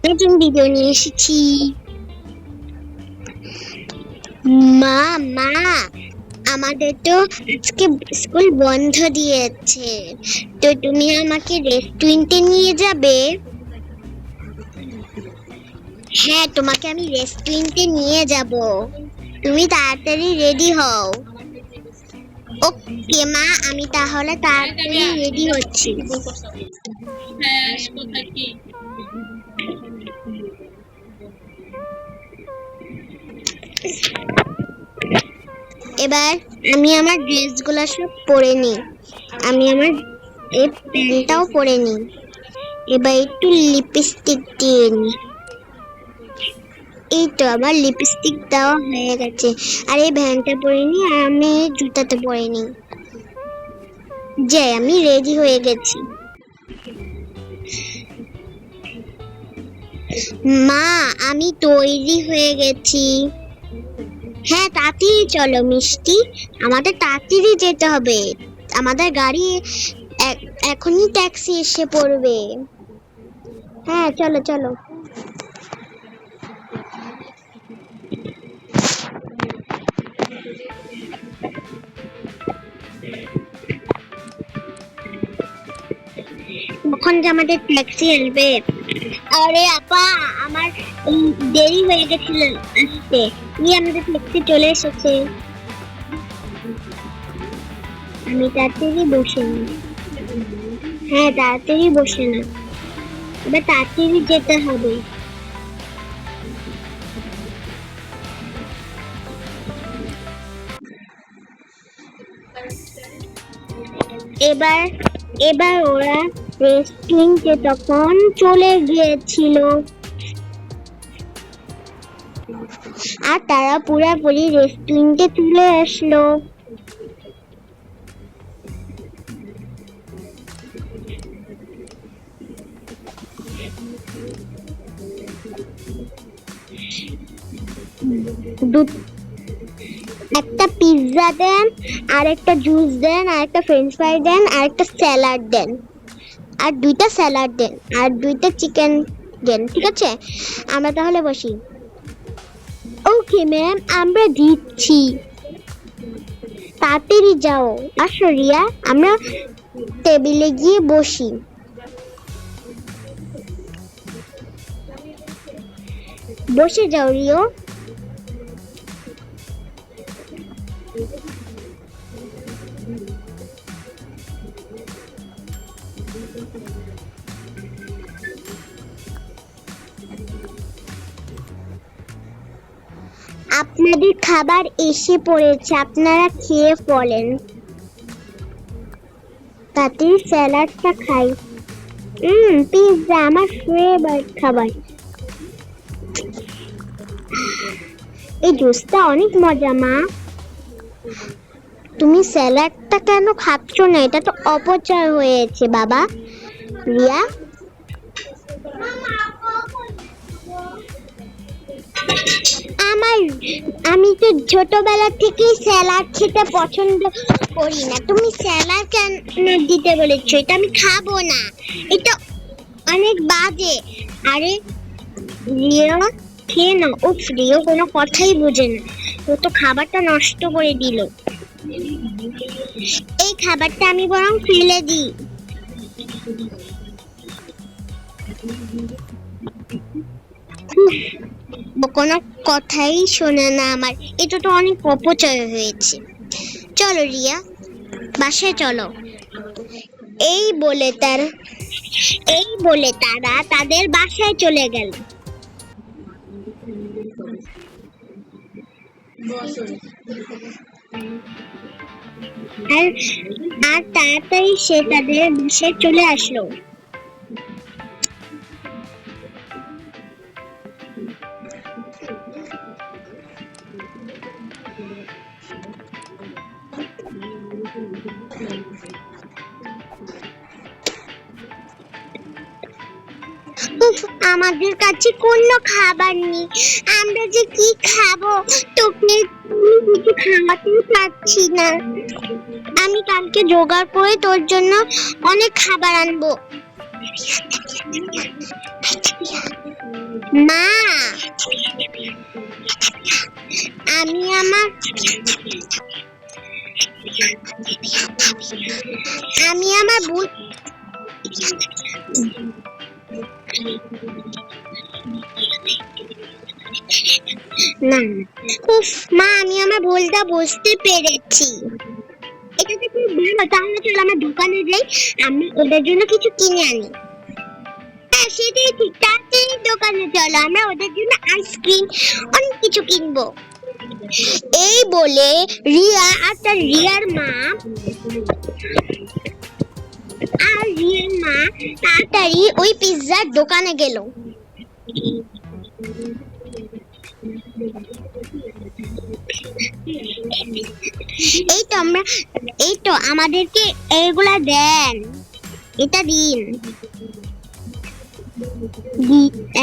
নতুন ভিডিও নিয়ে এসেছি। মা মা আমাদের তো আজকে স্কুল বন্ধ দিয়েছে, তো তুমি আমাকে রেস্টুরেন্টে নিয়ে যাবে? হ্যাঁ, তোমাকে আমি রেস্টুরেন্টে নিয়ে যাব, তুমি তাড়াতাড়ি রেডি হও। ওকে মা, আমি তাহলে তাড়াতাড়ি রেডি হচ্ছি। এবার আমি আমার ড্রেসগুলো সব পরে নিই। আমি আমার এই প্যান্টটাও পরে নিই। এবার একটু লিপস্টিক দিয়ে নিই। এই তো আমার লিপস্টিক দেওয়া হয়ে গেছে। আর এই ভ্যানটা পরে নিই, আর আমি জুতাটা পরে নিই। যে আমি রেডি হয়ে গেছি। মা, আমি তৈরি হয়ে গেছি। হ্যাঁ, তাড়াতাড়ি চলো মিষ্টি, আমাদের তাড়াতাড়ি যেতে হবে। আমাদের গাড়ি এখনই ট্যাক্সি এসে পড়বে। হ্যাঁ, চলো চলো। কখন যে আমাদের ট্যাক্সি আসবে? আরে আপা, আমার দেরি হয়ে গেছিল আসতে। আমাদের ট্যাক্সি চলে এসেছে। আমি তাড়াতাড়ি বসে নি। হ্যাঁ, তাড়াতাড়ি বসে না, এবার তাড়াতাড়ি যেতে হবে। এবার এবার ওরা রেস্টুরেন্টে তখন চলে গিয়েছিল, আর তারা পুরোপুরি রেস্টুরেন্টে চলে আসলো। একটা পিৎজা দেন, আর একটা জুস দেন, আর একটা ফ্রেঞ্চ ফ্রাই দেন, আর একটা স্যালাড দেন, আর দুইটা স্যালাড দেন, আর দুইটা চিকেন দেন। ঠিক আছে, আমরা তাহলে বসি। ওকে ম্যাম, আমরা দিচ্ছি। তাড়াতাড়ি যাও। আসো রিয়া, আমরা টেবিলে গিয়ে বসি। বসে যাও রিও। আপনাদের খাবার এসে পড়েছে, আপনারা খেয়ে ফেলেন। তাতে স্যালাডটা খাই। পিৎজা আমার ফেভারিট খাবার। এই জুসটা অনেক মজা মা। তুমি স্যালাডটা কেন খাচ্ছ না? এটা তো অপচয় হয়েছে বাবা। রিয়া, আমি তো ছোটবেলা থেকেই স্যালাড খেতে পছন্দ করি না। তুমি স্যালাড কেন দিতে বলেছো? এটা আমি খাবো না, এটা অনেক বাজে। আরে রিয়া, খেয়ে না। উফ, রিও কোনো কথাই বোঝে না, ও তো খাবারটা নষ্ট করে দিল। এই খাবারটা আমি বরং ফেলে দিই। কোনো কথাই শোনে না আমার, এটা তো অনেক অপচয় হয়েছে। চলো রিয়া, বাসায় চলো। এই বলে তারা তাদের বাসায় চলে গেল। আর তাড়াতাড়ি সে তাদের বাসায় চলে আসলো। আমাদের কাছে কোনো খাবার নেই, আমরা যে কি খাবো? তোকে কিছু খাওয়াতেই পারছি না। আমি কালকে জোগাড় করে তোর জন্য অনেক খাবার আনবো। মা, আমি আমার আমি আমার ভুল না উফ মা, আমি আমার ভুলটা বুঝতে পেরেছি। এটা তো খুব ভালো, তাহলে চল আমার দোকানে যাই, আমি ওদের জন্য কিছু কিনে আনি। হ্যাঁ সেটাই ঠিক, তাড়াতাড়ি দোকানে চলো, আমরা ওদের জন্য আইসক্রিম অনেক কিছু কিনবো। এই বলে রিয়া আর তার রিয়ার মা তাড়াতাড়ি ওই পিৎজার দোকানে গেল। এই তো আমাদেরকে এইগুলা দেন, এটা দিন,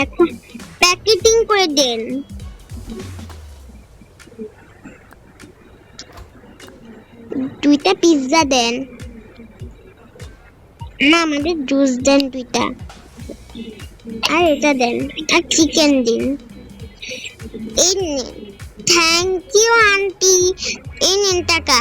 এখন প্যাকেটিং করে দেন। দুইটা পিৎজা দেন, না আমাদের জুস দেন দুইটা, আর এটা দেন, আর চিকেন দিন। এই নিন, থ্যাংক ইউ আন্টি, এই নিন টাকা।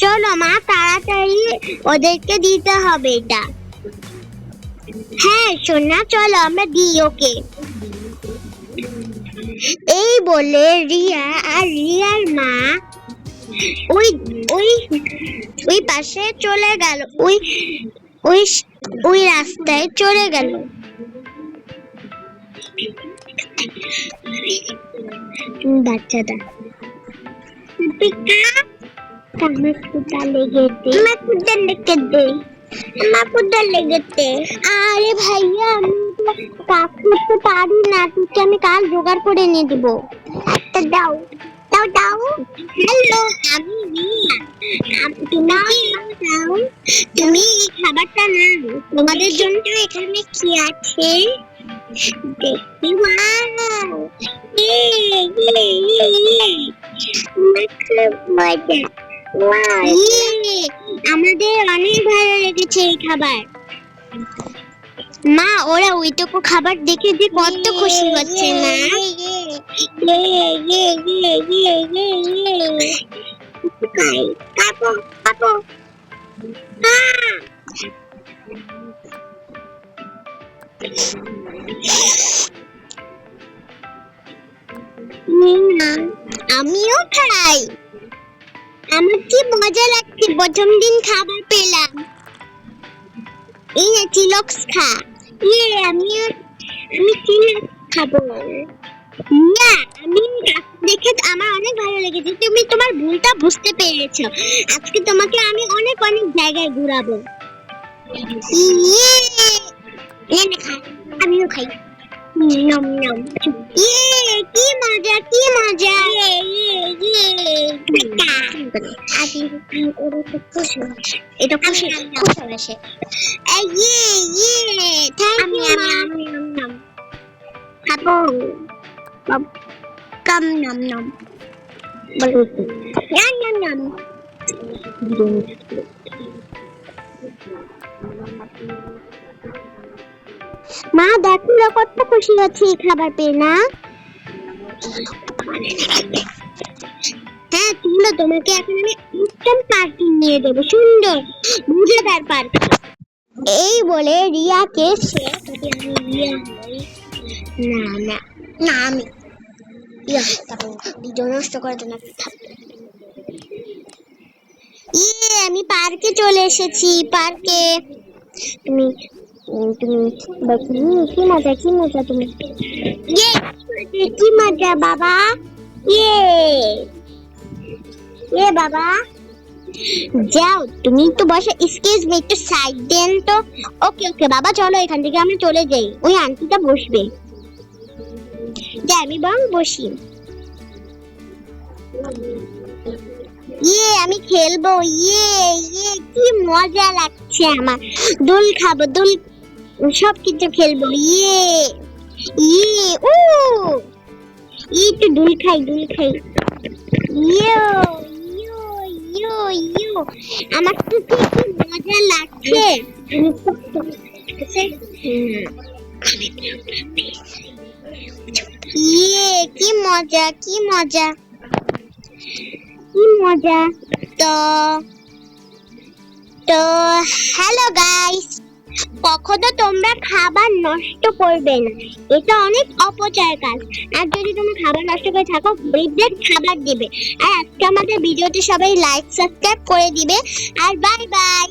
চলো মা তাড়াতাড়ি ওদেরকে দিতে হবে এটা। হ্যাঁ সোনা চলো আমরা দিই ওকে। এই বলে রিয়া আর রিয়ার মা ওই ওই ওই পাশে চলে গেল, ওই ওই ওই রাস্তায় চলে গেল। বাচ্চাটা আমার ক্ষুধা লেগেছে। আরে ভাইয়া আমি কাজ করতে পারি না, তোকে আমি কাল জোগাড় করে নিয়ে দেবো। একটা দাও দাও দাও। হ্যালো আমি রিয়া, তুমি এই খাবারটা নাও, তোমাদের জন্য এখানে কি আছে দেখি। আমাদের অনেক ভালো লেগেছে এই খাবার। মা ওরা ওইটুকু খাবার দেখে যে কত খুশি হচ্ছে না। আমিও খাই, আমার কি মজা লাগছে, প্রথম দিন খাবার পেলাম। এই না চিলক্স খা। আমি চিলক্স খাবো না। আমি দেখে আমার অনেক ভালো লেগেছে, তুমি তোমার ভুলটা বুঝতে পেরেছো। আজকে তোমাকে আমি অনেক অনেক জায়গায় ঘুরাবো। আমিও খাই। কি মজা কি মজা। এটা খুশি খুশি খাবো কাম নাম নাম নাম। মা দেখো কত খুশি হচ্ছে এই খাবার পেয়ে না। হ্যাঁ তুমরা, তোমাকে এখন আমি উত্তম পার্টি নিয়ে দেবো, সুন্দর মজাদার পার্ক। এই বলে রিয়াকে সে না আমি ভিডিও নষ্ট করার জন্য আমি পার্কে চলে এসেছি। পার্কে তুমি কি মজা কি মজা, তুমি কি মজা বাবা। বাবা যাও তুমি তো বসে, এক্সকিউজ মি একটু সাইড দেন তো। ওকে ওকে বাবা চলো এখান থেকে আমরা চলে যাই, ওই আন্টিটা বসবে। আমি বরং বসি। আমি খেলবো। কি মজা লাগছে আমার, দোল খাবো, দোল সবকিছু খেলবো। একটু দোল খাই আমার তো কি মজা লাগছে। কি মজা কি মজা কি মজা। তো তো হ্যালো গাইস, কখনো তোমরা খাবার নষ্ট করবে না, এটা অনেক অপচয় কাজ। আর যদি তুমি খাবার নষ্ট করে থাকো, গরিবদের খাবার দিবে। আর আজকে আমাদের ভিডিওটি সবাই লাইক সাবস্ক্রাইব করে দিবে। আর বাই বাই।